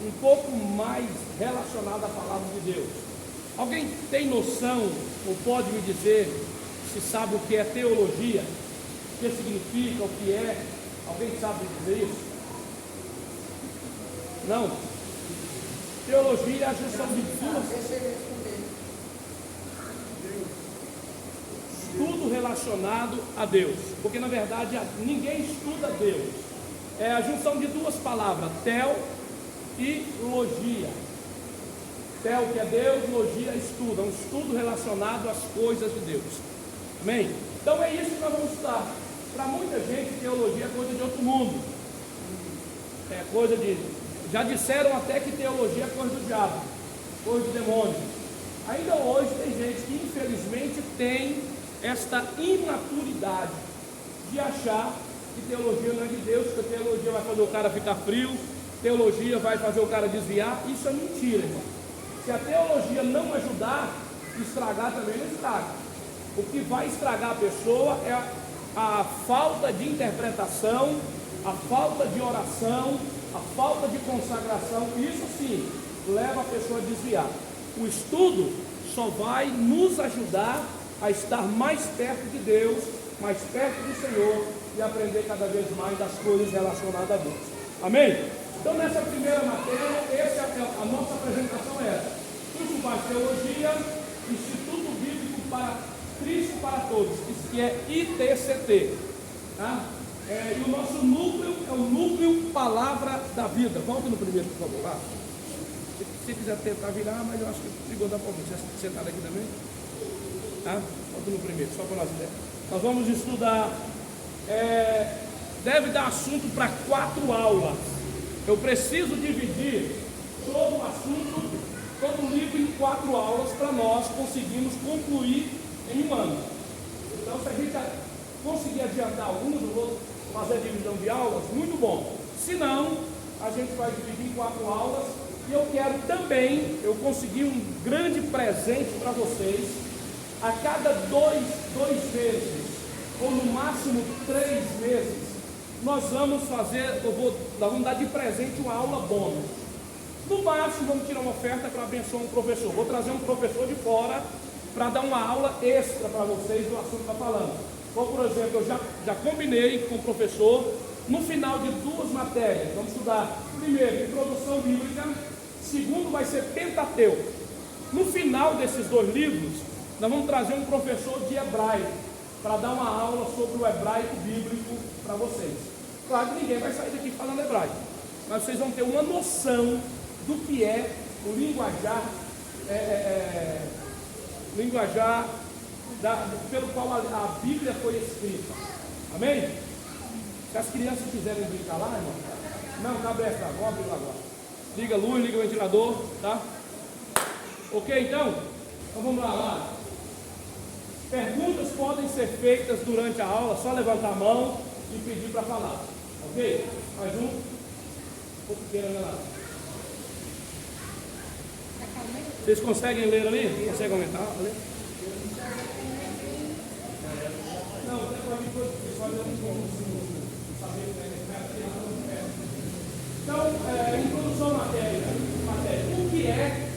um pouco mais relacionado à palavra de Deus. Alguém tem noção, ou pode me dizer, se sabe o que é teologia? O que significa, o que é? Alguém sabe dizer isso? Não? Teologia é a junção de duas. Estudo relacionado a Deus. Porque na verdade ninguém estuda Deus. É a junção de duas palavras, tel e logia. Tel, que é Deus, logia, estudo. É um estudo relacionado às coisas de Deus. Amém? Então é isso que nós vamos estudar. Para muita gente, teologia é coisa de outro mundo. É coisa de... Já disseram até que teologia é coisa do diabo, coisa do demônio. Ainda hoje tem gente que infelizmente tem esta imaturidade de achar que teologia não é de Deus, que a teologia vai fazer o cara ficar frio, teologia vai fazer o cara desviar. Isso é mentira, irmão. Se a teologia não ajudar, estragar também não estraga. O que vai estragar a pessoa é a falta de interpretação, a falta de oração, a falta de consagração. Isso sim leva a pessoa a desviar. O estudo só vai nos ajudar a estar mais perto de Deus, mais perto do Senhor e aprender cada vez mais das coisas relacionadas a Deus. Amém? Então nessa primeira matéria, a nossa apresentação é essa. Curso Básico de Teologia, Instituto Bíblico para Cristo para Todos, isso que é ITCT, tá? E o nosso núcleo é o núcleo Palavra da Vida. Volta no primeiro, por favor, lá. Se quiser tentar virar, mas eu acho que chegou da problema. Você sentado aqui também? Tá? Volta no primeiro, só para nós ver. Nós vamos estudar. Deve dar assunto para 4 aulas. Eu preciso dividir todo o assunto, todo o livro em 4 aulas para nós conseguirmos concluir em um ano. Então, se a gente conseguir adiantar alguns, eu vou fazer a divisão de aulas, muito bom. Se não, a gente vai dividir em 4 aulas. E eu quero também, eu consegui um grande presente para vocês. A cada 2 meses, ou no máximo 3 meses, nós vamos fazer, nós vamos dar de presente uma aula bônus. No máximo, vamos tirar uma oferta para abençoar um professor. Vou trazer um professor de fora para dar uma aula extra para vocês do assunto que está falando. Então, por exemplo, eu já combinei com o professor, no final de 2 matérias, vamos estudar, primeiro, introdução bíblica, segundo vai ser Pentateuco. No final desses 2 livros, nós vamos trazer um professor de hebraico, para dar uma aula sobre o hebraico bíblico para vocês. Claro que ninguém vai sair daqui falando hebraico, mas vocês vão ter uma noção do que é o linguajar, pelo qual a Bíblia foi escrita. Amém? Se as crianças quiserem brincar lá, irmão, não, cabe essa, vamos abrir lá agora. Liga a luz, liga o ventilador, tá? Ok, então vamos lá. Perguntas podem ser feitas durante a aula, só levantar a mão e pedir para falar. Ok? Mais um. Ou pequeno, né, lá? Vocês conseguem ler ali? Conseguem aumentar? Ler? Não, você pode ler Então, introdução à matéria. O que é?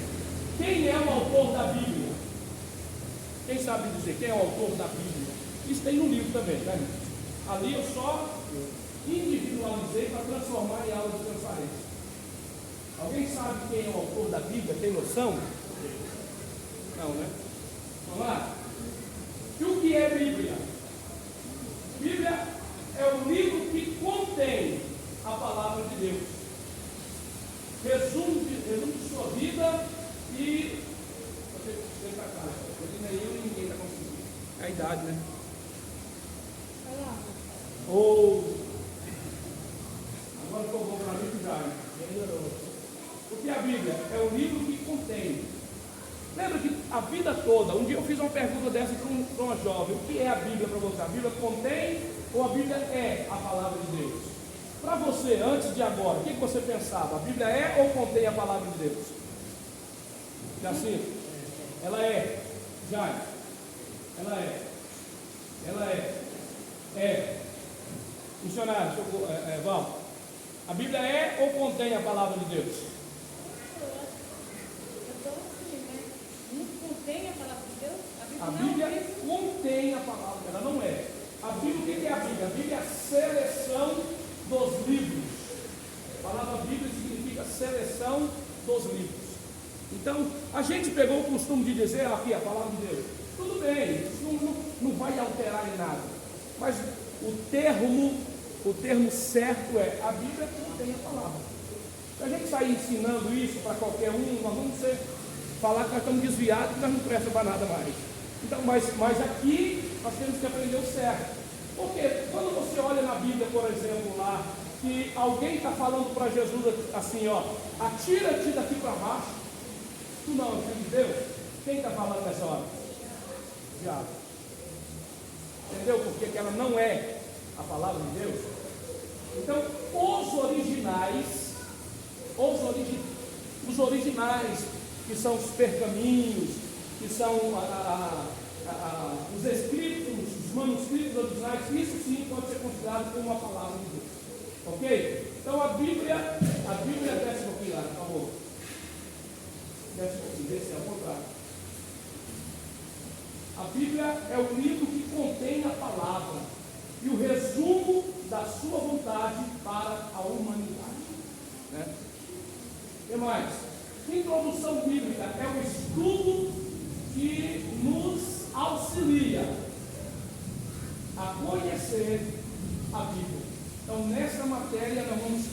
Quem é o autor da Bíblia? Quem sabe dizer quem é o autor da Bíblia? Isso tem no livro também, tá? Ali eu só individualizei para transformar em aula de transparência. Alguém sabe quem é o autor da Bíblia? Tem noção? Não, né? Vamos lá? E o que é Bíblia? Bíblia é o livro que contém a palavra de Deus. Resumo de sua vida e... Vem para cá. Nem eu nem ninguém está conseguindo. É a idade, né? Agora ficou bom para mim que já melhorou. O que é a Bíblia? É o livro que contém. Lembra que a vida toda, um dia eu fiz uma pergunta dessa para uma jovem: o que é a Bíblia para você? A Bíblia contém ou a Bíblia é a palavra de Deus? Para você, antes de agora, o que você pensava? A Bíblia é ou contém a palavra de Deus? Assim, ela é. Já. Ela é. Missionário, Val. A Bíblia é ou contém a palavra de Deus? Não contém a palavra de Deus? A Bíblia contém a palavra, ela não é. A Bíblia, o que é a Bíblia? A Bíblia é a seleção dos livros. A palavra Bíblia significa seleção dos livros. Então, a gente pegou o costume de dizer aqui a palavra de Deus. Tudo bem, isso não vai alterar em nada. Mas o termo certo é: a Bíblia contém a palavra. Se a gente sair ensinando isso para qualquer um, nós vamos falar que nós estamos desviados e nós não presta para nada mais. Então, mas aqui nós temos que aprender o certo. Porque quando você olha na Bíblia, por exemplo, lá, que alguém está falando para Jesus assim, ó, atira-te daqui para baixo, tu não é filho de Deus? Quem está falando nessa hora? Diabo. Entendeu? Porque que ela não é a palavra de Deus. Então, os originais, que são os pergaminhos, que são os escritos, os manuscritos originais, isso sim pode ser considerado como uma palavra de Deus. Ok? Então a Bíblia desce um pouquinho lá, por favor. Desce um pouquinho, desce ao contrário. A Bíblia é o livro que contém a palavra e o resumo da sua vontade para a humanidade. Né? E mais? Introdução bíblica é o estudo que nos auxilia a conhecer a Bíblia. Então, nessa matéria, nós vamos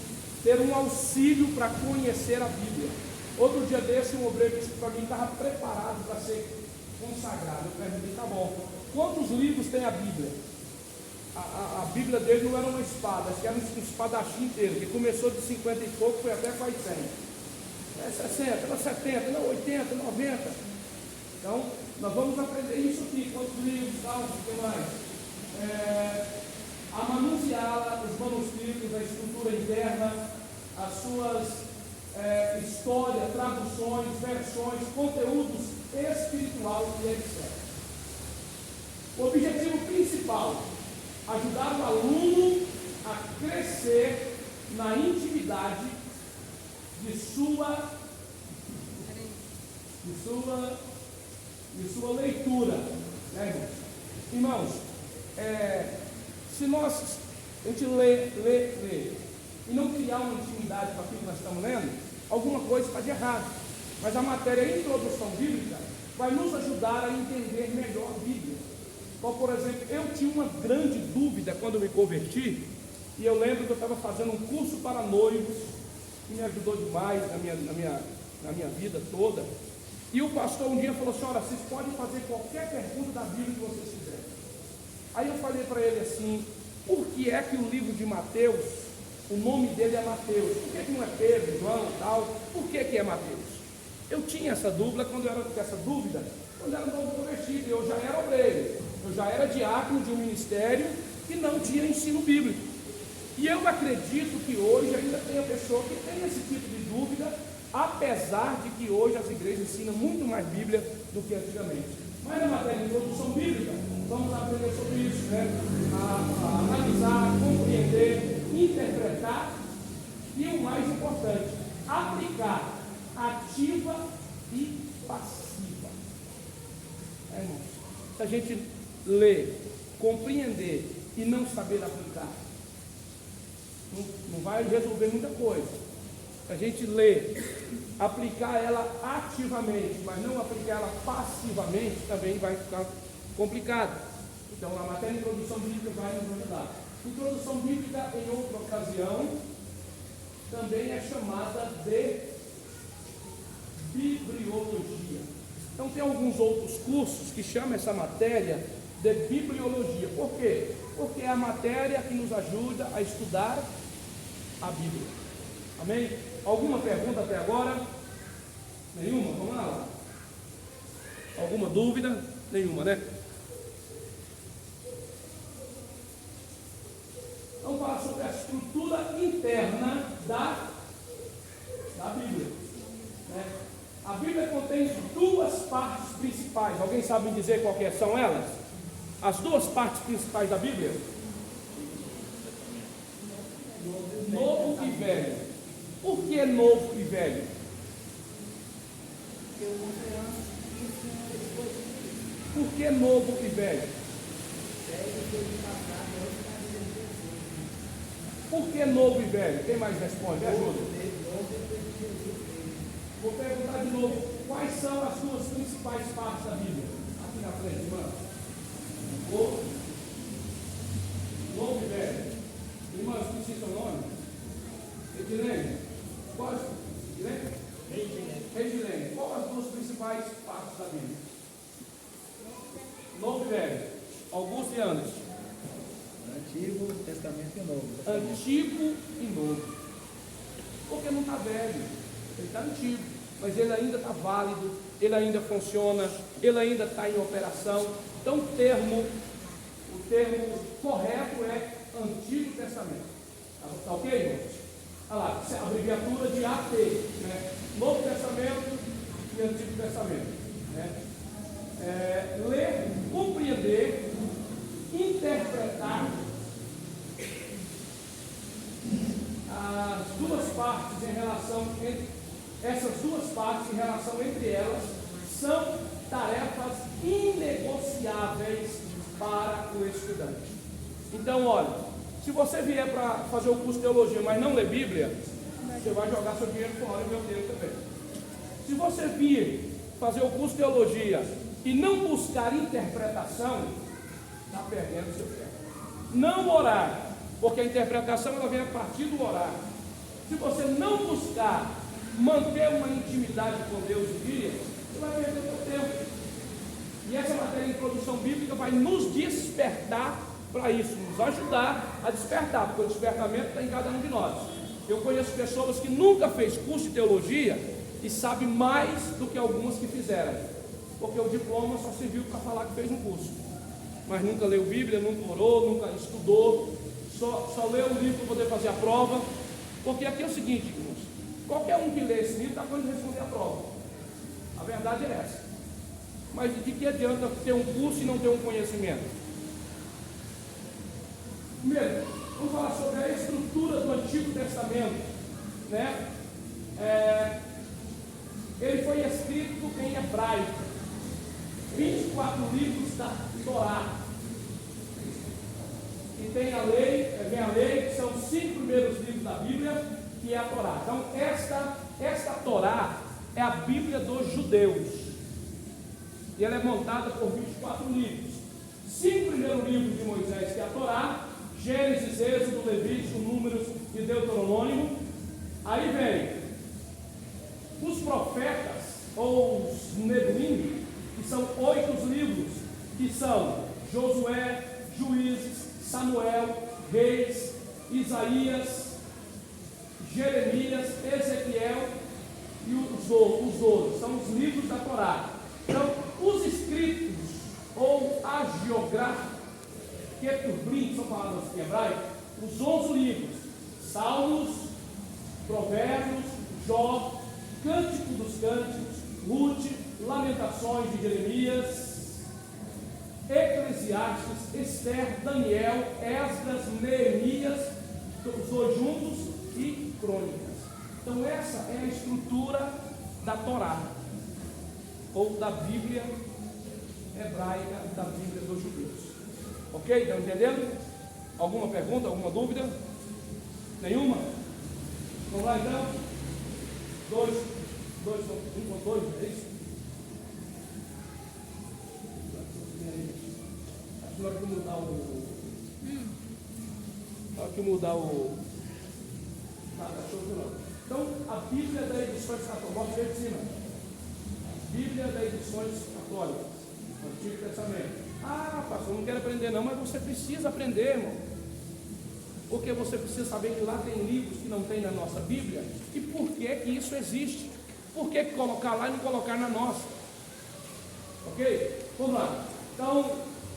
ter um auxílio para conhecer a Bíblia. Outro dia desse, um obreiro disse para mim que estava preparado para ser consagrado. Eu perguntei: tá bom, quantos livros tem a Bíblia? A Bíblia dele não era uma espada, acho que era um espadachim inteiro, que começou de 50 e pouco, foi até quase 100. É 60, não 70, não 80, 90. Então, nós vamos aprender isso aqui, quantos livros, tal, o que mais? A manusear os manuscritos, a estrutura interna, as suas histórias, traduções, versões, conteúdos espiritual e etc. O objetivo principal: ajudar o aluno a crescer na intimidade de sua leitura, né, irmãos? Se a gente lê e não criar uma intimidade com aquilo que nós estamos lendo, alguma coisa está de errado. Mas a matéria Introdução Bíblica vai nos ajudar a entender melhor a Bíblia. Então, por exemplo, eu tinha uma grande dúvida quando eu me converti, e eu lembro que eu estava fazendo um curso para noivos, que me ajudou demais na minha vida toda. E o pastor um dia falou assim: olha, vocês podem fazer qualquer pergunta da Bíblia que vocês quiserem. Aí eu falei para ele assim: por que é que o livro de Mateus, o nome dele é Mateus? Por que não é Pedro, João e tal? Por que é Mateus? Eu tinha essa dúvida quando eu era novo convertido. Eu já era obreiro, eu já era diácono de um ministério que não tinha ensino bíblico. E eu acredito que hoje ainda tem a pessoa que tem esse tipo de dúvida, apesar de que hoje as igrejas ensinam muito mais Bíblia do que antigamente. Mas na matéria de introdução bíblica, vamos aprender sobre isso, né? A analisar, compreender, interpretar e, o mais importante, aplicar, ativa e passiva. Irmãos, se a gente ler, compreender e não saber aplicar, não vai resolver muita coisa. Se a gente ler, aplicar ela ativamente, mas não aplicar ela passivamente, também vai ficar complicado. Então, a matéria de introdução bíblica vai nos ajudar. Introdução bíblica, em outra ocasião, também é chamada de bibliologia. Então, tem alguns outros cursos que chamam essa matéria de bibliologia. Por quê? Porque é a matéria que nos ajuda a estudar a Bíblia. Amém? Alguma pergunta até agora? Nenhuma? Vamos lá. Alguma dúvida? Nenhuma, né? Vamos falar sobre a estrutura interna da Bíblia. Né? A Bíblia contém duas partes principais. Alguém sabe me dizer qual que são elas? As duas partes principais da Bíblia? Novo e velho. Por que novo e velho? Por que novo e velho? Por que novo e velho? Quem mais responde? Me ajuda. Vou perguntar de novo. Quais são as duas principais partes da Bíblia? Aqui na frente, irmã. Novo e velho. Irmãs, que citam o nome? Edilene. Quais? Edilene. Qual as duas principais partes da Bíblia? Novo e velho. Augusto e Anderson. Antigo Testamento e Novo. Antigo e novo. Porque não está velho. Ele está antigo. Mas ele ainda está válido. Ele ainda funciona. Ele ainda está em operação. Então o termo correto é Antigo Testamento. Está ok, irmãos? Olha lá, isso é a abreviatura de AT, né? Novo Testamento e Antigo Testamento, né? Ler, compreender, interpretar as duas partes em relação essas duas partes em relação entre elas são tarefas inegociáveis para o estudante. Então, olha, se você vier para fazer o curso de teologia, mas não ler Bíblia, você vai jogar seu dinheiro fora e meu tempo também. Se você vir fazer o curso de teologia e não buscar interpretação, está perdendo o seu tempo. Não orar, porque a interpretação ela vem a partir do orar. Se você não buscar manter uma intimidade com Deus e dia, você vai perder o seu tempo. E essa matéria de introdução bíblica vai nos despertar para isso, nos ajudar a despertar, porque o despertamento está em cada um de nós. Eu conheço pessoas que nunca fez curso de teologia e sabe mais do que algumas que fizeram, porque o diploma só serviu para falar que fez um curso, mas nunca leu Bíblia, nunca orou, nunca estudou, só leu o livro para poder fazer a prova. Porque aqui é o seguinte, irmãos, qualquer um que lê esse livro está podendo responder a prova. A verdade é essa. Mas de que adianta ter um curso e não ter um conhecimento? Primeiro, vamos falar sobre a estrutura do Antigo Testamento, né? Ele foi escrito em hebraico, 24 livros da Torá. E tem a lei, que são os 5 primeiros livros da Bíblia, que é a Torá. Então, esta Torá é a Bíblia dos judeus. E ela é montada por 24 livros. 5 primeiros livros de Moisés, que é a Torá, Gênesis, Êxodo, Levítico, Números e Deuteronômio. Aí vem os profetas, ou os Nebuim, que são 8 livros, que são Josué, Juízes, Samuel, Reis, Isaías, Jeremias, Ezequiel e os outros, são os livros da Torá. Então, os escritos, ou agiográficos, Ketubrim, são palavras em hebraico, os 11 livros, Salmos, Provérbios, Jó, Cântico dos Cânticos, Ruth, Lamentações de Jeremias, Eclesiastes, Esther, Daniel, Esdras, Neemias, os dois juntos, e Crônicas. Então essa é a estrutura da Torá, ou da Bíblia hebraica, da Bíblia dos judeus. Ok? Estão entendendo? Alguma pergunta, alguma dúvida? Nenhuma? Vamos lá então? 1 com 2, é isso? Na hora que mudar Então, a Bíblia da Edições Católicas, bota de cima. Bíblia da Edições Católicas, Antigo Testamento. Ah, pastor, não quero aprender não, mas você precisa aprender, irmão. Porque você precisa saber que lá tem livros que não tem na nossa Bíblia. E por que que isso existe? Por que colocar lá e não colocar na nossa? Ok? Vamos lá. Então,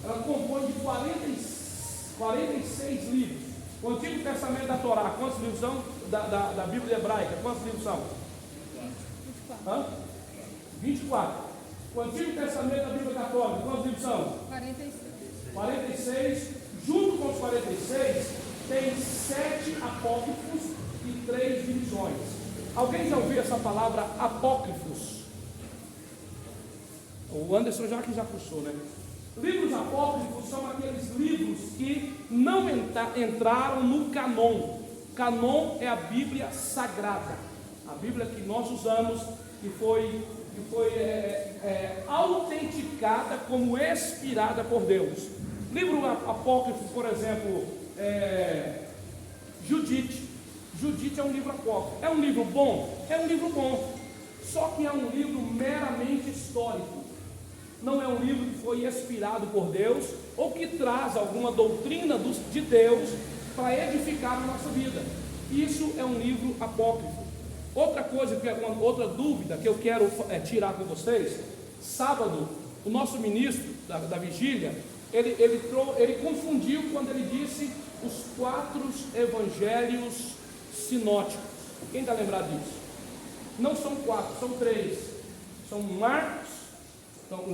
ela compõe de 46 livros. O Antigo Testamento da Torá, quantos livros são? Da Bíblia hebraica, quantos livros são? 24. O Antigo Testamento da Bíblia Católica, quantos livros são? 46. Junto com os 46, tem 7 apócrifos e 3 divisões. Alguém já ouviu essa palavra apócrifos? O Anderson já puxou, né? Livros apócrifos são aqueles livros que não entraram no canon. Canon é a Bíblia Sagrada, a Bíblia que nós usamos, que foi autenticada como inspirada por Deus. Livro apócrifo, por exemplo, Judite. Judite é um livro apócrifo. É um livro bom? É um livro bom. Só que é um livro meramente histórico. Não é um livro que foi inspirado por Deus ou que traz alguma doutrina de Deus para edificar a nossa vida. Isso é um livro apócrifo. Outra coisa, outra dúvida que eu quero tirar com vocês: sábado, o nosso ministro da vigília, ele confundiu quando ele disse os 4 evangelhos sinóticos. Quem está lembrado disso? Não são 4, são 3. São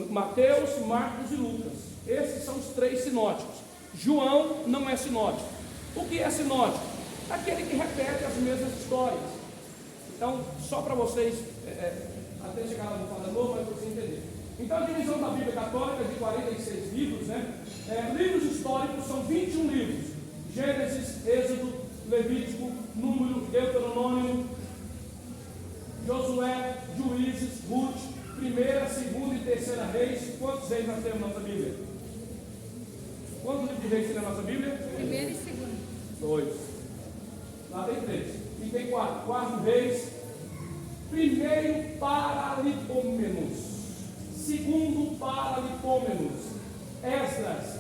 Mateus, Marcos e Lucas. Esses são os 3 sinóticos. João não é sinótico. O que é sinótico? Aquele que repete as mesmas histórias. Então, só para vocês, até chegar lá no Padre Novo, para vocês entenderem. Então, a divisão da Bíblia Católica de 46 livros, né? Livros históricos são 21 livros: Gênesis, Êxodo, Levítico, Número, Deuteronômio, Josué, Juízes, Ruth, 1ª, 2ª e 3ª Reis. Quantos reis nós temos na nossa Bíblia? Quantos livros de reis tem na nossa Bíblia? 1º e 2º. 2. Lá tem 3. E tem 4. 4 reis. 1º Paralipômenos. 2º Paralipômenos. Esdras,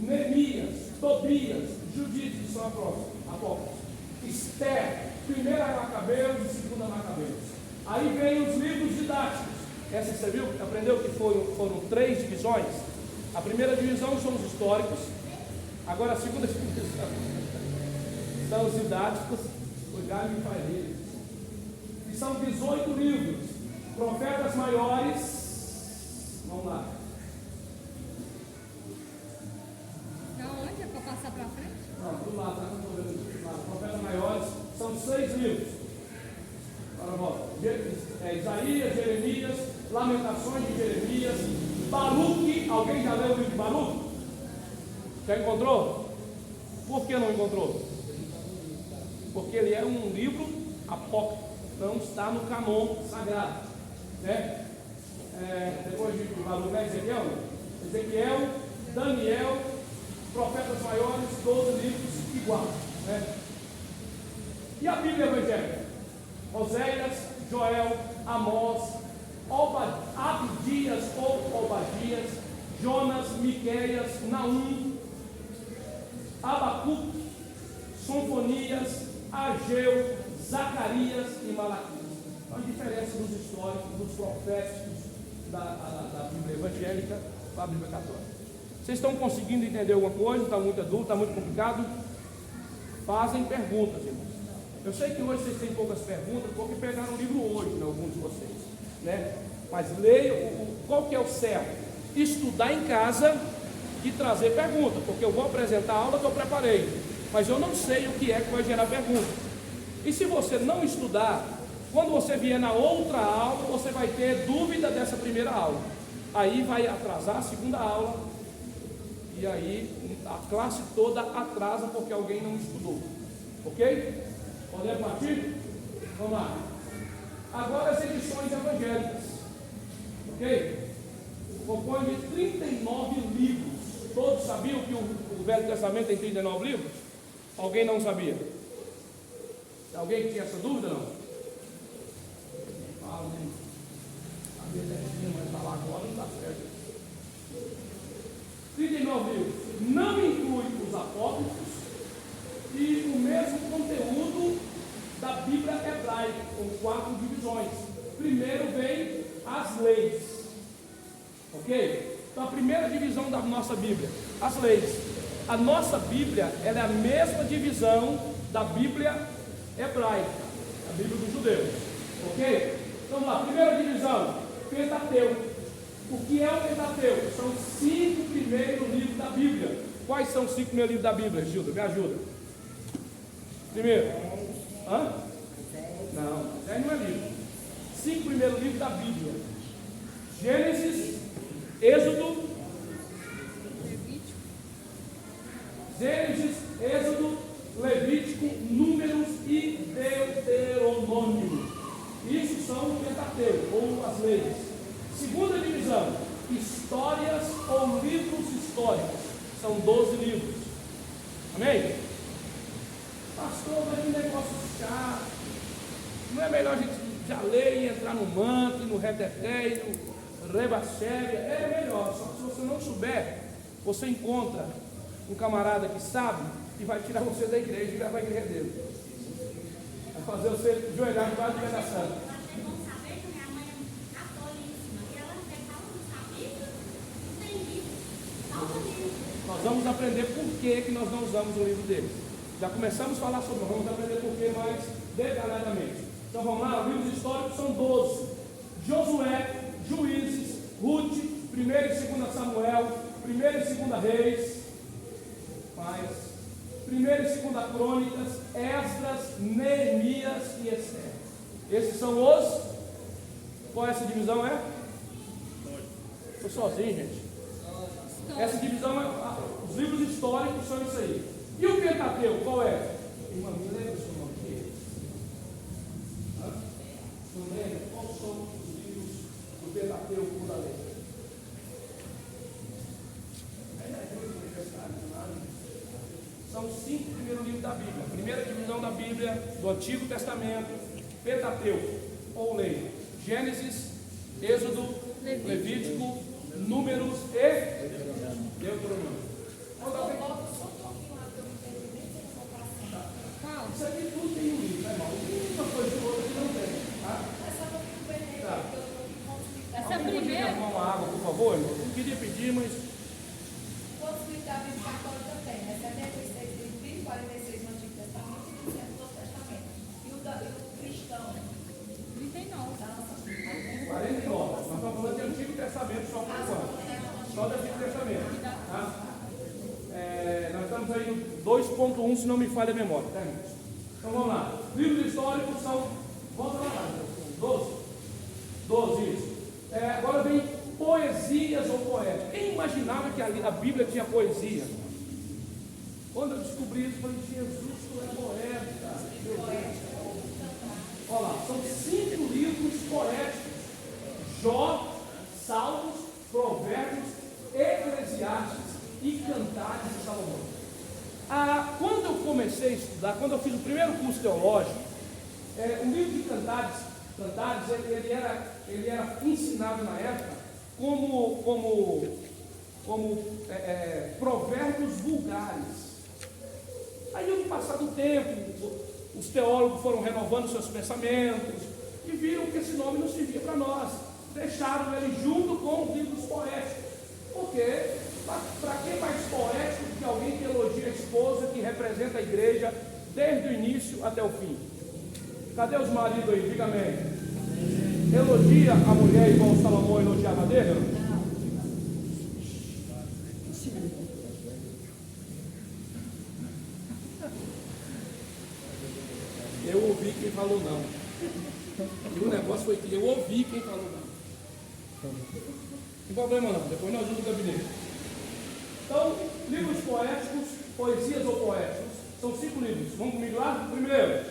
Neemias, Tobias, Judite, que são apócrifos. Esther, 1ª Macabeus e 2ª Macabeus. Aí vem os livros didáticos. Essa você viu? Aprendeu que foram 3 divisões? A primeira divisão são os históricos. Agora a segunda divisão são os didáticos. O galho me faz rir. E são 18 livros. Profetas maiores. Vamos lá. Da onde? É para passar para frente? Não, do lado, tá? Profetas maiores são 6 livros. Agora volta. Isaías, Jeremias, Lamentações de Jeremias, Baruque. Alguém já leu o livro de Baruque? Já encontrou? Por que não encontrou? Porque ele é um livro apócrifo, não está no canon sagrado, né? Depois de Baruque, né? Ezequiel, Daniel, profetas maiores, 12 livros iguais, né? E a Bíblia evangélica? Oséias, Joel, Amós, Abdias ou Obadias, Jonas, Miqueias, Naum, Abacuque, Sonfonias, Ageu, Zacarias e Malaquias. Então, a diferença dos históricos, dos proféticos da Bíblia evangélica para a Bíblia católica. Vocês estão conseguindo entender alguma coisa? Está muito adulto, está muito complicado? Fazem perguntas, irmãos. Eu sei que hoje vocês têm poucas perguntas, porque pegaram o livro hoje, né, alguns de vocês, né? Mas leiam, qual que é o certo? Estudar em casa e trazer pergunta, porque eu vou apresentar a aula que eu preparei, mas eu não sei o que vai gerar pergunta. E se você não estudar, quando você vier na outra aula, você vai ter dúvida dessa primeira aula. Aí vai atrasar a segunda aula, e aí a classe toda atrasa porque alguém não estudou. Ok? Podemos partir? Vamos lá. Agora as edições evangélicas. Ok? Compõe de 39 livros. Todos sabiam que o Velho Testamento tem 39 livros? Alguém não sabia? Alguém tinha essa dúvida? Não? Fala, né? Sabia certinho, mas falar agora não está certo. 39 livros. Não inclui os apócrifos e o mesmo conteúdo da Bíblia hebraica, com 4 divisões. Primeiro vem as leis. Ok? Então a primeira divisão da nossa Bíblia, as leis. A nossa Bíblia, ela é a mesma divisão da Bíblia hebraica, a Bíblia dos judeus. Ok? Então vamos lá, primeira divisão, Pentateuco. O que é o Pentateuco? São 5 primeiros livros da Bíblia. Quais são os 5 primeiros livros da Bíblia, Gilda? Me ajuda. Primeiro. Hã? Não, Moisés não é livro. 5 primeiros livros da Bíblia: Gênesis, Êxodo, Levítico, Números e Deuteronômio. Isso são o Pentateuco, ou as leis. Segunda divisão: histórias ou livros históricos. São 12 livros. Amém? Pastor, mas que negócio chato. Não é melhor a gente já ler e entrar no manto, no reteté, no rebacheve? É melhor. Só que se você não souber, você encontra um camarada que sabe e vai tirar você da igreja e levar a igreja dele. Vai fazer você joelhar no quadro de pregação. Nós vamos aprender por que nós não usamos o livro deles. Já começamos a falar sobre, vamos aprender por que mais detalhadamente. Então vamos lá, os livros históricos são 12: Josué, Juízes, Ruth, 1 e 2 Samuel, 1 e 2 Reis, 1 e 2 Crônicas, Esdras, Neemias e Esther. Esses são os. Qual essa divisão é? Estou sozinho, gente. Essa divisão é. Os livros históricos são isso aí. E o Pentateuco, qual é? Irmã, me lembra o seu nome aqui? Não lembra? Quais são os livros do Pentateuco por lei? São os 5 primeiros livros da Bíblia. A primeira divisão da Bíblia, do Antigo Testamento: Pentateuco, ou lei: Gênesis, Êxodo, Levítico, Números e Deuteronômio. Isso aqui tudo tem um livro, né, irmão? Uma coisa de outra que não tem. Tá? Essa Alguém podia primeira. arrumar uma água, por favor, irmão? Não queria pedir, mas. Quantos livros da Bíblia Católica tem? 76 livros, 46 no Antigo Testamento e 200 no Novo Testamento. E o cristão? 39. 49. Nós estamos falando de Antigo Testamento só por enquanto. Só do Antigo Testamento. Tá? Nós estamos aí no 2.1, se não me falha a memória. Tá, irmãos? Então vamos lá. Livros históricos são. Volta lá, 12. 12, isso. Agora vem poesias ou poetas. Quem imaginava que a Bíblia tinha poesia? Quando eu descobri isso, eu falei: Jesus, tu é poeta. Meu Deus. Olha lá, são 5 livros poéticos: Jó, Salmos, Provérbios, Eclesiastes e Cantares de Salomão. Quando eu comecei a estudar, quando eu fiz o primeiro curso teológico, o livro de Cantares ele era ensinado na época como provérbios vulgares. Aí, no passar do tempo, os teólogos foram renovando seus pensamentos e viram que esse nome não servia para nós. Deixaram ele junto com os livros poéticos. Porque, para que mais poético do que alguém que elogia a esposa, que representa a igreja desde o início até o fim? Cadê os maridos aí? Diga amém. Elogia a mulher igual o Salomão elogiava dele? Eu ouvi quem falou não. E o negócio foi que eu ouvi quem falou não. Não tem problema não, depois nós vamos no gabinete. Então, livros poéticos, poesias ou poéticos, são 5 livros. Vamos comigo lá? Primeiro.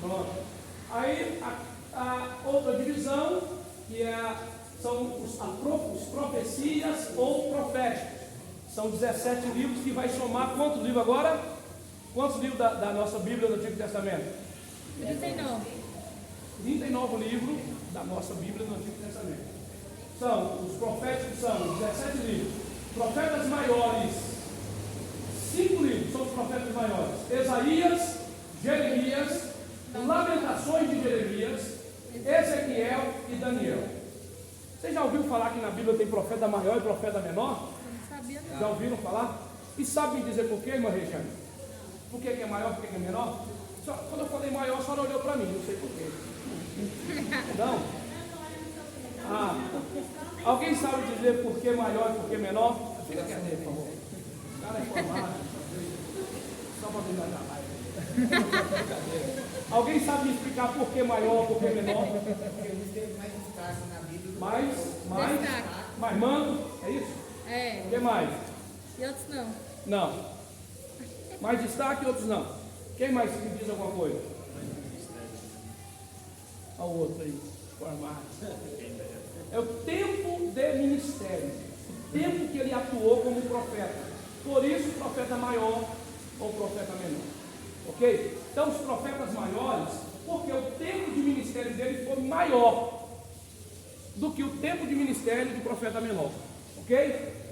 Pronto. Aí a outra divisão, que são os profecias ou proféticos. São 17 livros, que vai somar quantos livros agora? Quantos livros da nossa Bíblia do Antigo Testamento? 39. 39 livros da nossa Bíblia do Antigo Testamento. Os proféticos são 17 livros. Profetas maiores, 5 livros são os profetas maiores: Esaías, Jeremias, Lamentações de Jeremias, Ezequiel e Daniel. Você já ouviu falar que na Bíblia tem profeta maior e profeta menor? Não sabia não. Já ouviram falar? E sabe me dizer por quê, irmã Regiane? Por que é maior, por que é menor? Quando eu falei maior, a senhora olhou para mim, não sei por quê. Não? Alguém sabe dizer por que maior e por que menor? Fica quieto aí, por favor. O cara é formado. Só para me dar raiva. Alguém sabe me explicar por que maior, por que menor? Porque uns teve mais destaque na Bíblia. Mais mando, é isso? É. O que mais? E outros não. Não. Mais destaque, outros não. Quem mais me diz alguma coisa? Olha o outro aí, formado. É o tempo de ministério. O tempo que ele atuou como profeta. Por isso o profeta maior ou o profeta menor. Ok? Então os profetas maiores, porque o tempo de ministério dele foi maior do que o tempo de ministério do profeta menor. Ok?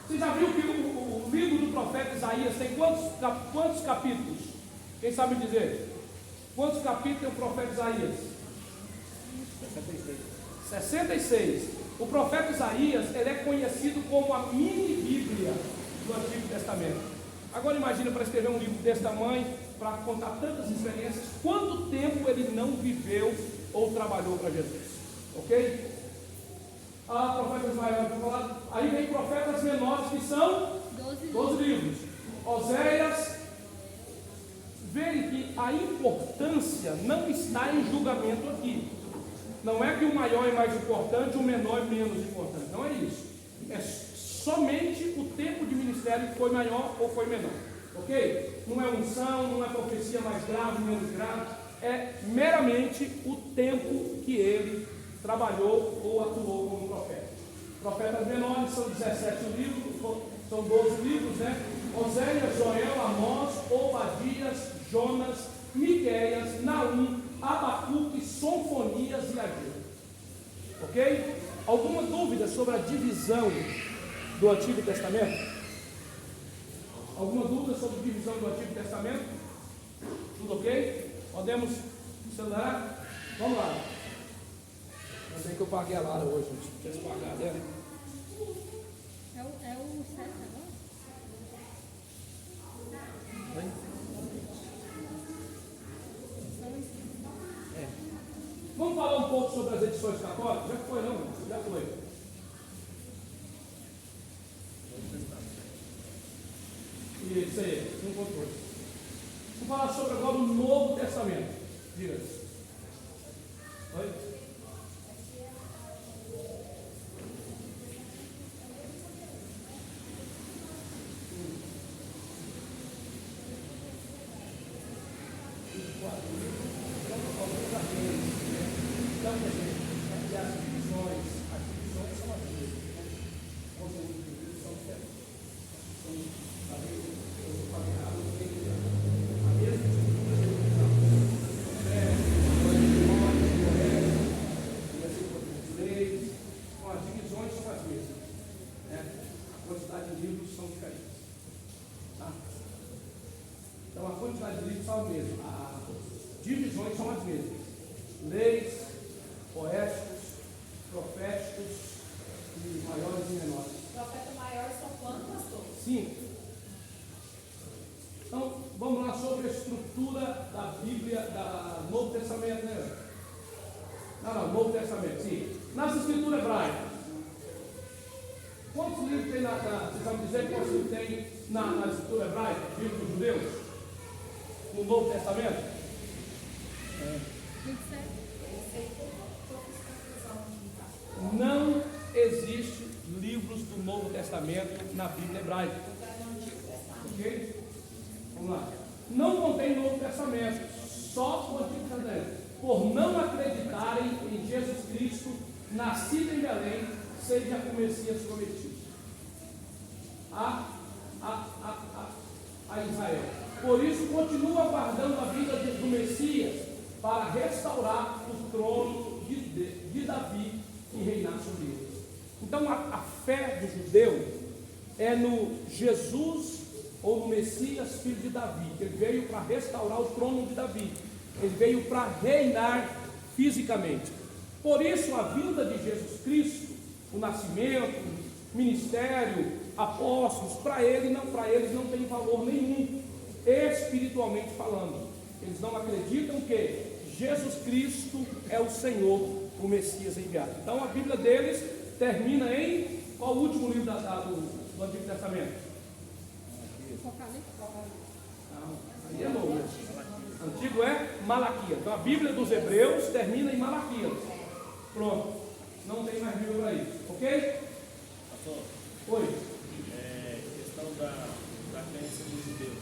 Você já viu que o livro do profeta Isaías tem quantos capítulos? Quem sabe dizer? Quantos capítulos tem o profeta Isaías? 66. O profeta Isaías, ele é conhecido como a mini-bíblia do Antigo Testamento. Agora imagina, para escrever um livro desse tamanho, para contar tantas experiências, quanto tempo ele não viveu ou trabalhou para Jesus. Ok? Profetas maiores, aí vem profetas menores, que são 12 livros. Oséias. Verem que a importância não está em julgamento aqui. Não é que o maior é mais importante, o menor é menos importante. Não é isso. É somente o tempo de ministério que foi maior ou foi menor. Ok? Não é unção, não é profecia mais grave, menos grave. É meramente o tempo que ele trabalhou ou atuou como profeta. Profetas menores são 17 livros, são 12 livros, né? Oséias, Joel, Amós, Obadias, Jonas, Miqueias, Naum, Abacuque, Sonfonias e Ageu. Ok? Alguma dúvida sobre a divisão do Antigo Testamento? Alguma dúvida sobre a divisão do Antigo Testamento? Tudo ok? Podemos acelerar? Vamos lá. Eu sei que eu paguei a Lara hoje, não tinha pagado ela. É o 7 agora? Oi? Vamos falar um pouco sobre as edições católicas? Já foi, não? Já foi. Isso aí, não contou. Vamos falar sobre agora o Novo Testamento. Diga. Oi? Divisões são as mesmas. Leis, poéticos, proféticos e maiores e menores. Profeta maior são quantos, pastor? 5. Então, vamos lá sobre a estrutura da Bíblia, do Novo Testamento, né? Não, Novo Testamento, sim. Nas escrituras hebraicas. Quantos livros tem vocês sabem dizer quantos livros tem na escritura hebraica, livro dos judeus? No Novo Testamento? 27. Não existe livros do Novo Testamento na Bíblia hebraica. Ok? Vamos lá. Não contém Novo Testamento, só o Antigo Testamento. Por não acreditarem em Jesus Cristo, nascido em Belém, seja o Messias prometido a Israel. Por isso, continua aguardando a vinda do Messias para restaurar o trono de Davi e reinar sobre ele. Então a fé do judeu é no Jesus ou no Messias, filho de Davi. Ele veio para restaurar o trono de Davi. Ele veio para reinar fisicamente. Por isso a vinda de Jesus Cristo, o nascimento, ministério, apóstolos, para eles não tem valor nenhum, espiritualmente falando. Eles não acreditam que Jesus Cristo é o Senhor o Messias enviado. Então a Bíblia deles termina em qual o último livro do Antigo Testamento? Não, aí é novo. Antigo é Malaquias. Então a Bíblia dos Hebreus termina em Malaquias. Pronto. Não tem mais Bíblia para isso. Ok? Pastor, Oi. questão da crença dos judeus.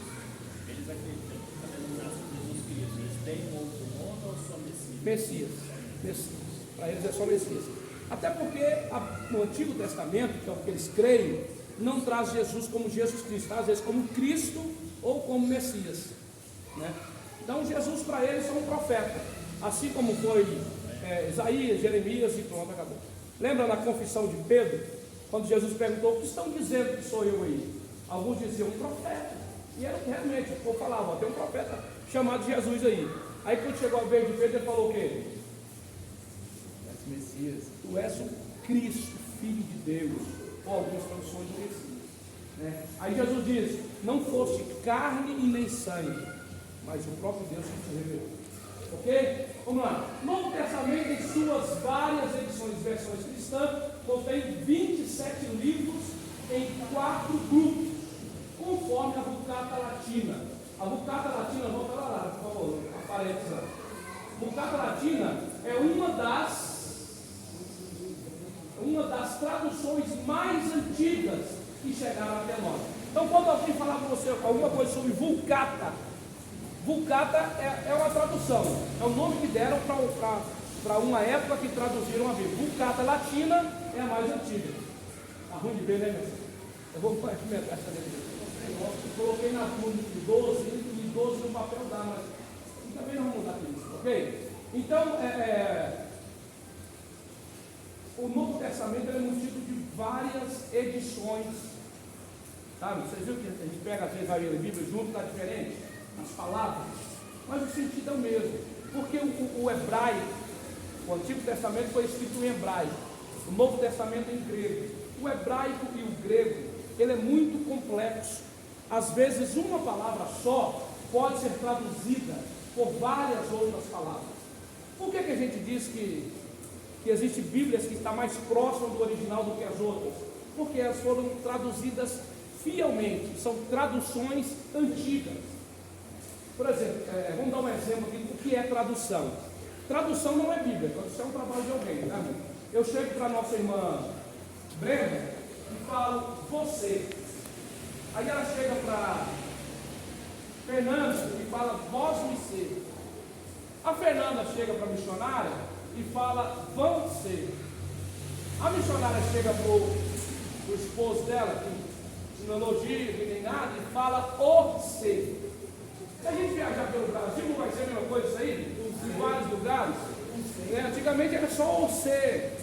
Eles acreditam que a denominação de Jesus Cristo, eles têm um outro nome ou só Messias? Messias. Para eles é só Messias. Até porque no Antigo Testamento, que é o que eles creem, não traz Jesus como Jesus Cristo, traz Jesus como Cristo ou como Messias, né? Então Jesus para eles é um profeta, assim como foi Isaías, Jeremias e pronto, acabou. Lembra na confissão de Pedro, quando Jesus perguntou: o que estão dizendo que sou eu aí? Alguns diziam um profeta, e era realmente, o povo falava: tem um profeta chamado Jesus aí. Aí quando chegou a vez de Pedro, ele falou o quê? Messias. Tu és o Cristo, Filho de Deus, ou algumas traduções do Messias, né? Aí Jesus diz: não foste carne e nem sangue, mas o próprio Deus que te revelou. Ok? Vamos lá. Novo Testamento, em suas várias edições, versões cristãs, contém 27 livros em 4 grupos, conforme a Vulgata Latina. A Vulgata Latina, volta lá, por favor, aparece lá. Vulgata Latina é uma das traduções mais antigas que chegaram até nós. Então, quando alguém falar para você alguma coisa sobre Vulgata, Vulgata é uma tradução, é o nome que deram para uma época que traduziram a Bíblia. Vulgata Latina é a mais antiga. Está ruim de ver, né, meu filho? Eu vou experimentar essa daqui. Eu coloquei na folha de 12 no papel dá, mas também não vamos mudar isso, ok? Então, o Novo Testamento é motivo de várias edições, sabe? Vocês viram que a gente pega às vezes a Bíblia junto, está diferente as palavras, mas o sentido é o mesmo, porque o hebraico, o Antigo Testamento foi escrito em hebraico, o Novo Testamento em grego. O hebraico e o grego, ele é muito complexo. Às vezes uma palavra só pode ser traduzida por várias outras palavras. Por que a gente diz que existem Bíblias que estão mais próximas do original do que as outras? Porque elas foram traduzidas fielmente, são traduções antigas. Por exemplo, vamos dar um exemplo aqui do que é tradução. Tradução não é Bíblia, tradução é um trabalho de alguém, tá? Eu chego para a nossa irmã Brenda e falo você. Aí ela chega para Fernanda e fala vós me ser. A Fernanda chega para a missionária e fala vão ser. A missionária chega para o esposo dela, que não elogia, que nem nada, e fala o ser. Se a gente viajar pelo Brasil, não vai ser a mesma coisa isso aí? Em vários lugares? Antigamente era só o ser.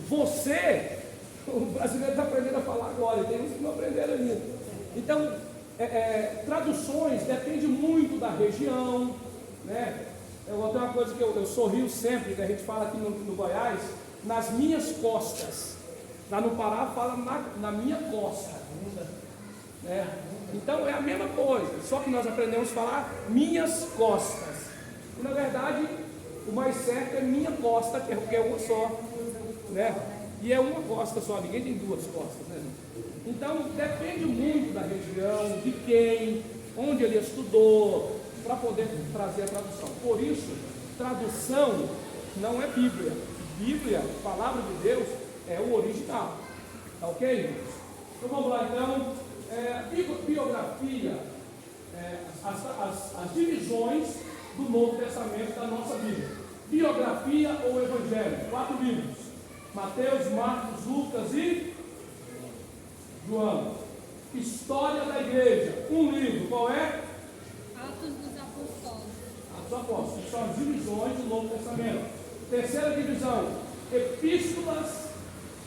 Você, o brasileiro está aprendendo a falar agora, e tem uns que não aprenderam ainda. Então, traduções depende muito da região, né? Eu vou ter uma coisa que eu sorrio sempre, que a gente fala aqui no Goiás, nas minhas costas. Lá no Pará fala na minha costa, né? Então é a mesma coisa, só que nós aprendemos a falar minhas costas. E na verdade, o mais certo é minha costa, que é uma só, né? E é uma costa só, ninguém tem duas costas, né? Então depende muito da região, de quem, onde ele estudou, para poder trazer a tradução. Por isso, tradução não é Bíblia. Bíblia, palavra de Deus, é o original. Tá ok? Então vamos lá então. Biografia, as divisões do Novo Testamento da nossa Bíblia. Biografia ou Evangelho, 4 livros: Mateus, Marcos, Lucas e João. História da Igreja, 1 livro, qual é? Atos dos Apóstolos. Atos dos Apóstolos, que são as divisões do Novo Testamento. Terceira divisão: epístolas,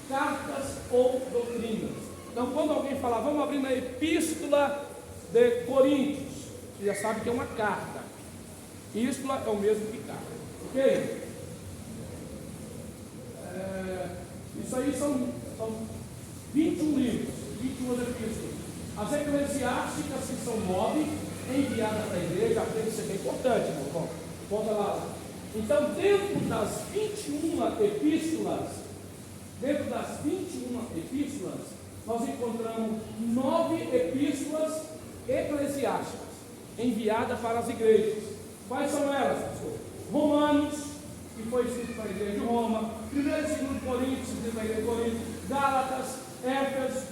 cartas ou doutrinas. Então, quando alguém falar, vamos abrir na Epístola de Coríntios, você já sabe que é uma carta. Epístola é o mesmo que carta, ok? Isso aí são 21 livros, 21 epístolas. As eclesiásticas, que são 9, enviadas para a igreja, aprende a ser bem importante, irmão. Bom, volta lá. Então, dentro das 21 epístolas, nós encontramos 9 epístolas eclesiásticas enviadas para as igrejas. Quais são elas, pastor? Romanos, que foi escrito para a igreja de Roma, 1 e 2 Coríntios, escrito para a igreja de Corinto, Gálatas, Éfeso,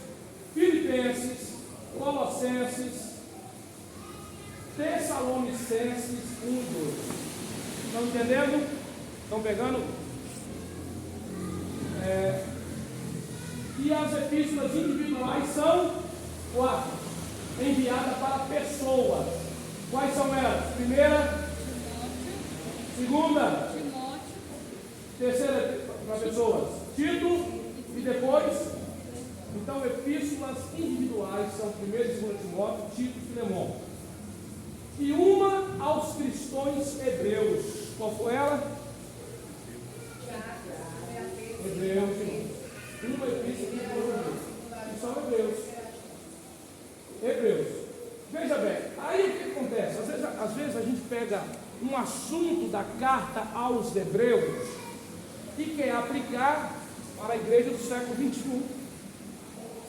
Filipenses, Colossenses, Tessalonicenses 1 e 2. Estão entendendo? Estão pegando? E as epístolas individuais são 4, enviadas para pessoas. Quais são elas? Primeira, segunda, terceira para pessoas, Tito e depois. Então, epístolas individuais são 1 e 2 Timóteo, Tito e Filemão. E uma aos cristãos hebreus. Qual foi ela? Hebreus. Uma epístola de são hebreus. Hebreus. Veja bem, aí o que acontece? Às vezes a gente pega um assunto da carta aos hebreus e quer aplicar para a igreja do século 21,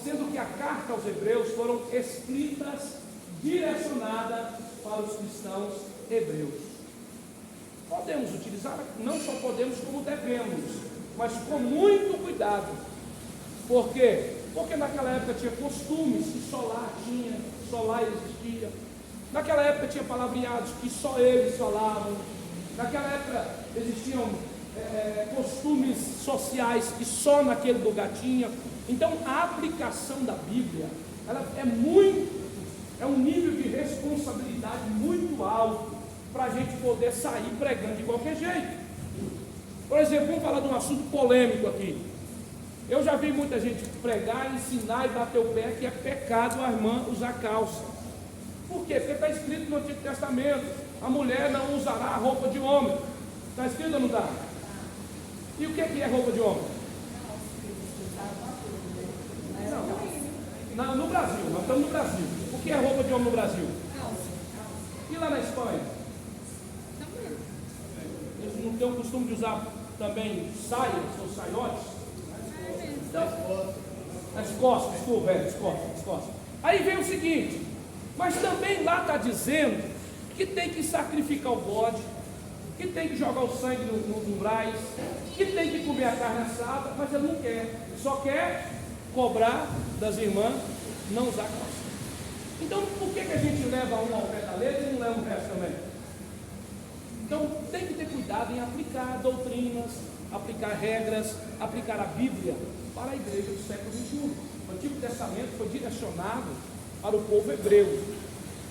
sendo que a carta aos hebreus foram escritas, direcionadas para os cristãos hebreus. Podemos utilizar, não só podemos como devemos, mas com muito cuidado. Por quê? Porque naquela época tinha costumes que só lá existia. Naquela época tinha palavreados que só eles falavam. Naquela época existiam costumes sociais que só naquele lugar tinha. Então a aplicação da Bíblia, ela é um nível de responsabilidade muito alto para a gente poder sair pregando de qualquer jeito. Por exemplo, vamos falar de um assunto polêmico aqui. Eu já vi muita gente pregar, ensinar e bater o pé que é pecado a irmã usar calça. Por quê? Porque está escrito no Antigo Testamento: a mulher não usará a roupa de homem. Está escrito ou não está? E o que é roupa de homem? Não, no Brasil, nós estamos no Brasil. O que é roupa de homem no Brasil? E lá na Espanha? Eles não têm o costume de usar também saias ou saiotes? Então, as costas, desculpa, as costas. Aí vem o seguinte: mas também lá está dizendo que tem que sacrificar o bode, que tem que jogar o sangue no umbrais, que tem que comer a carne assada, mas ele não quer, ele só quer cobrar das irmãs não usar calça. Então, por que a gente leva um ao pé da letra e não leva o resto também? Então, tem que ter cuidado em aplicar doutrinas, aplicar regras, aplicar a Bíblia para a igreja do século XXI. O Antigo Testamento foi direcionado para o povo hebreu,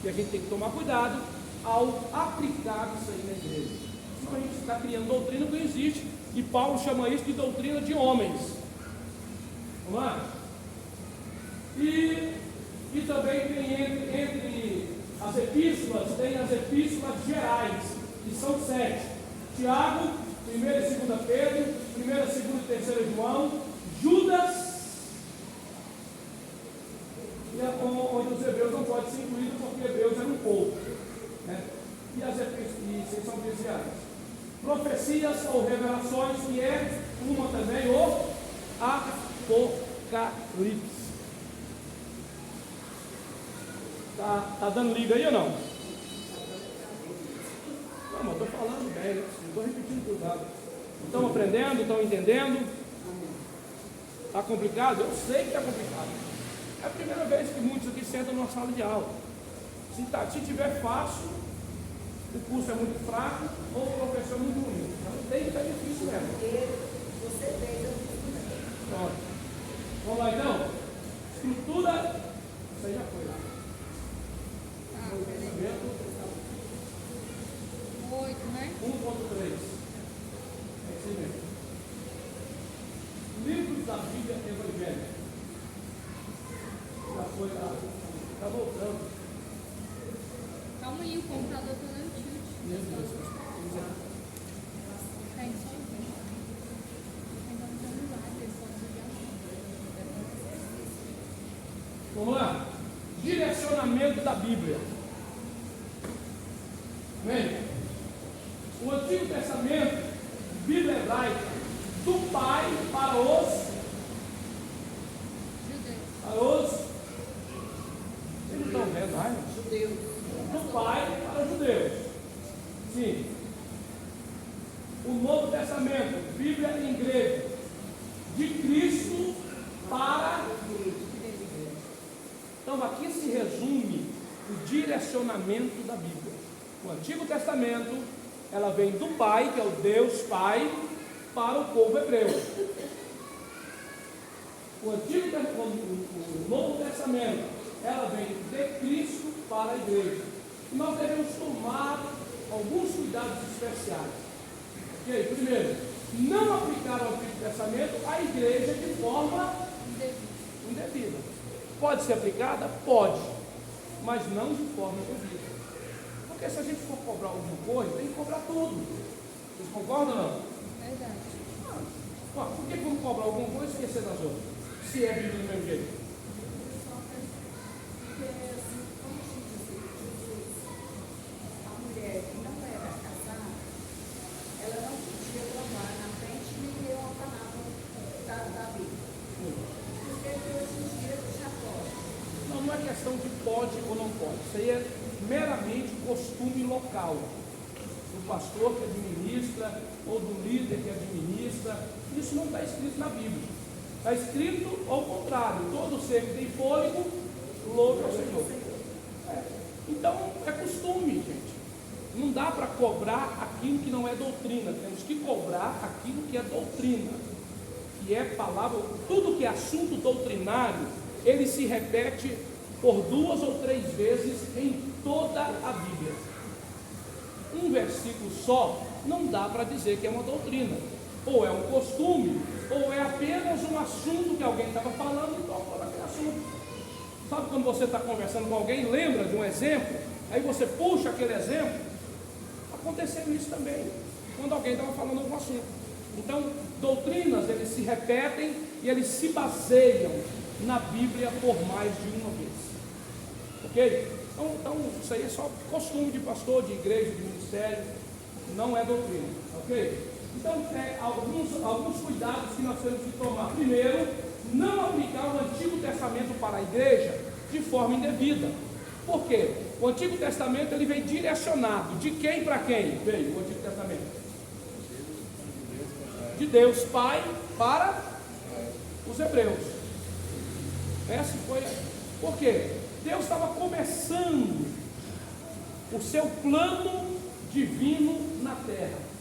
e a gente tem que tomar cuidado ao aplicar isso aí na igreja. Senão a gente está criando doutrina que não existe, e Paulo chama isso de doutrina de homens. Vamos lá? E também tem entre as epístolas, tem as epístolas gerais, que são 7. Tiago, 1 e 2 Pedro, 1, 2 e 3 João, Judas, onde os hebreus não podem ser incluídos, porque hebreus eram um povo, né? E as epístolas são especiais. Profecias ou revelações, que é uma também, o Apocalipse. Tá dando liga aí ou não? Não, mas estou falando bem, não estou repetindo tudo nada. Estão aprendendo? Estão entendendo? Está complicado? Eu sei que está complicado. É a primeira vez que muitos aqui sentam numa sala de aula. Se tiver fácil, o curso é muito fraco ou o professor é muito ruim. Então tem que estar difícil mesmo. Pronto. Vamos lá então? Estrutura. Isso aí já foi. 8, né? 1.3. É assim mesmo. Livros da Bíblia evangélica. Já foi lá. Está voltando. Calma aí, o computador está dando tilt. Meu Deus. Tem só um. Vamos lá. Direcionamento da Bíblia. Amém? O Antigo Testamento, Bíblia hebraica, do Pai para os vocês não estão vendo, ai? Judeus. Do Pai para os judeus. Sim. O Novo Testamento, Bíblia em grego, de Cristo para. Então aqui se resume o direcionamento da Bíblia. O Antigo Testamento, ela vem do Pai, que é o Deus Pai, para o povo hebreu. O Novo Testamento, ela vem de Cristo para a igreja. E nós devemos tomar alguns cuidados especiais. Ok? Primeiro, não aplicar o Antigo Testamento à igreja de forma indevida. Pode ser aplicada? Pode, mas não de forma indevida. Porque se a gente for cobrar alguma coisa, tem que cobrar tudo. Vocês concordam ou não? Verdade. Por que vamos cobrar alguma coisa e esquecer das outras? Se é Bíblia do mesmo jeito. A mulher que não era casada, ela não podia provar na frente nem ler uma palavra da Bíblia. Porque hoje em dia já pode. Não é questão de pode ou não pode. Isso aí é meramente costume local. Do pastor que administra ou do líder que administra. Isso não está escrito na Bíblia. Está escrito ao contrário: todo ser que tem fôlego, louve ao Senhor. Então é costume, gente. Não dá para cobrar aquilo que não é doutrina. Temos que cobrar aquilo que é doutrina, que é palavra. Tudo que é assunto doutrinário, ele se repete por 2 ou 3 vezes em toda a Bíblia. Um versículo só não dá para dizer que é uma doutrina. Ou é um costume, ou é apenas um assunto que alguém estava falando e tocou naquele assunto. Sabe quando você está conversando com alguém, lembra de um exemplo, aí você puxa aquele exemplo? Aconteceu isso também, quando alguém estava falando algum assunto. Então, doutrinas, eles se repetem e eles se baseiam na Bíblia por mais de uma vez. Ok? Então isso aí é só costume de pastor, de igreja, de ministério, não é doutrina. Ok? Então, alguns cuidados que nós temos que tomar. Primeiro, não aplicar o Antigo Testamento para a igreja de forma indevida. Por quê? O Antigo Testamento ele vem direcionado. De quem para quem veio o Antigo Testamento? De Deus Pai para os hebreus. Essa foi. Por quê? Deus estava começando o seu plano divino na terra.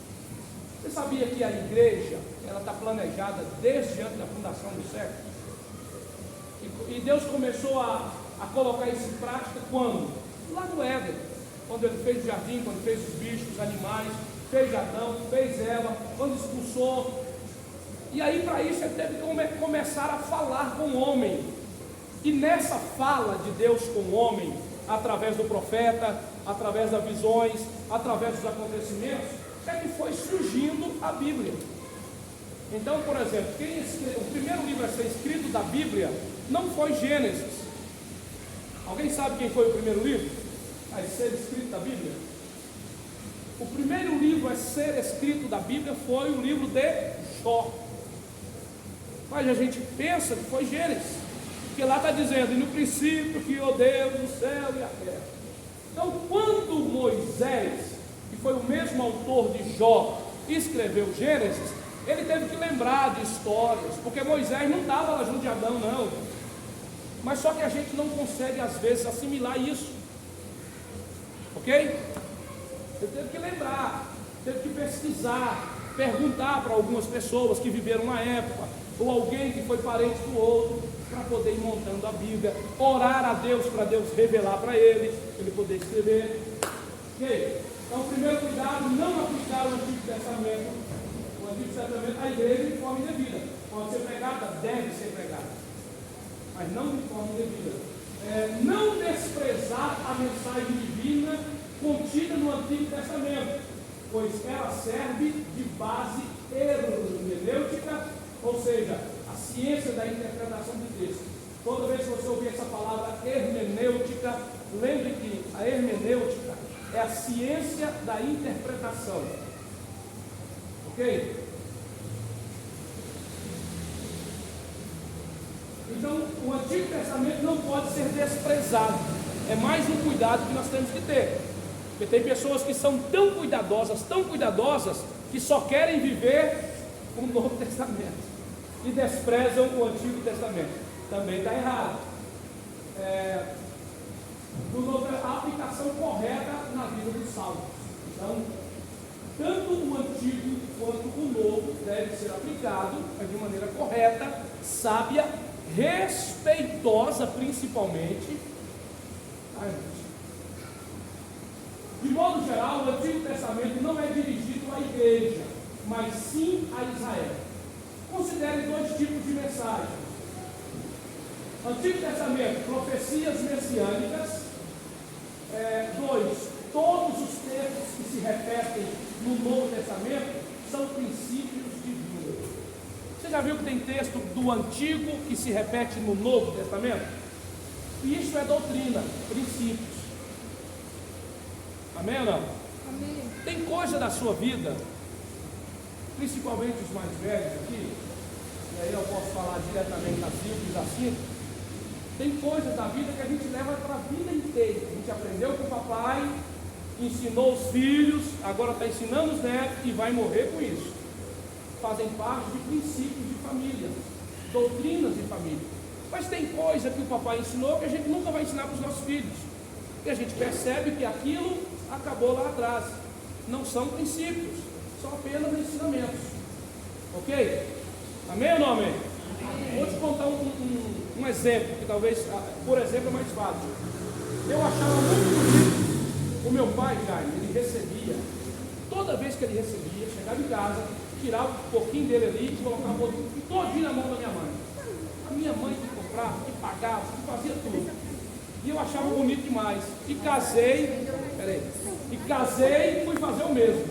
Você sabia que a igreja ela está planejada desde antes da fundação do século? E Deus começou a colocar isso em prática quando? Lá no Éden, quando ele fez o jardim, quando fez os bichos, os animais, fez Adão, fez Eva, quando expulsou. E aí para isso ele teve que começar a falar com o homem. E nessa fala de Deus com o homem, através do profeta, através das visões, através dos acontecimentos, é que foi surgindo a Bíblia. Então, por exemplo, o primeiro livro a ser escrito da Bíblia não foi Gênesis. Alguém sabe quem foi o primeiro livro a ser escrito da Bíblia? O primeiro livro a ser escrito da Bíblia foi o livro de Jó. Mas a gente pensa que foi Gênesis, porque lá está dizendo: e no princípio criou Deus o céu e a terra. Então, quando Moisés, que foi o mesmo autor de Jó, escreveu Gênesis, ele teve que lembrar de histórias, porque Moisés não estava lá junto de Adão, não. Mas só que a gente não consegue às vezes assimilar isso, ok? Ele teve que lembrar, teve que pesquisar, perguntar para algumas pessoas que viveram na época, ou alguém que foi parente do outro, para poder ir montando a Bíblia, orar a Deus para Deus revelar para ele poder escrever. Ok? Então, o primeiro cuidado, não aplicar o Antigo Testamento à igreja de forma indevida. Pode ser pregada, deve ser pregada, mas não de forma indevida. Não desprezar a mensagem divina contida no Antigo Testamento, pois ela serve de base hermenêutica, ou seja, a ciência da interpretação de texto. Toda vez que você ouvir essa palavra hermenêutica, lembre que a hermenêutica é a ciência da interpretação. Ok? Então, o Antigo Testamento não pode ser desprezado. É mais um cuidado que nós temos que ter. Porque tem pessoas que são tão cuidadosas, que só querem viver o Novo Testamento e desprezam o Antigo Testamento. Também está errado. A aplicação correta na vida dos salvos. Então, tanto o Antigo quanto o Novo deve ser aplicado de maneira correta, sábia, respeitosa principalmente. De modo geral, o Antigo Testamento não é dirigido à igreja, mas sim a Israel. Considere dois tipos de mensagens. Antigo Testamento, profecias messiânicas. 2. Todos os textos que se repetem no Novo Testamento são princípios divinos. Você já viu que tem texto do Antigo que se repete no Novo Testamento? Isso é doutrina, princípios. Amém ou não? Amém. Tem coisa da sua vida, principalmente os mais velhos aqui, e aí eu posso falar diretamente da Silvia e da Cinta. Tem coisas da vida que a gente leva para a vida inteira. A gente aprendeu com o papai, ensinou os filhos, agora está ensinando os netos e vai morrer com isso. Fazem parte de princípios de família, doutrinas de família. Mas tem coisa que o papai ensinou que a gente nunca vai ensinar para os nossos filhos. E a gente percebe que aquilo acabou lá atrás. Não são princípios, são apenas ensinamentos. Ok? Amém ou não amém? Vou te contar um exemplo, que talvez, por exemplo, é mais fácil. Eu achava muito bonito o meu pai, Jaime, ele recebia, toda vez que ele recebia, chegava em casa, tirava um pouquinho dele ali e colocava todinho na mão da minha mãe. A minha mãe que comprava, que pagava, que fazia tudo. E eu achava bonito demais. E casei e fui fazer o mesmo.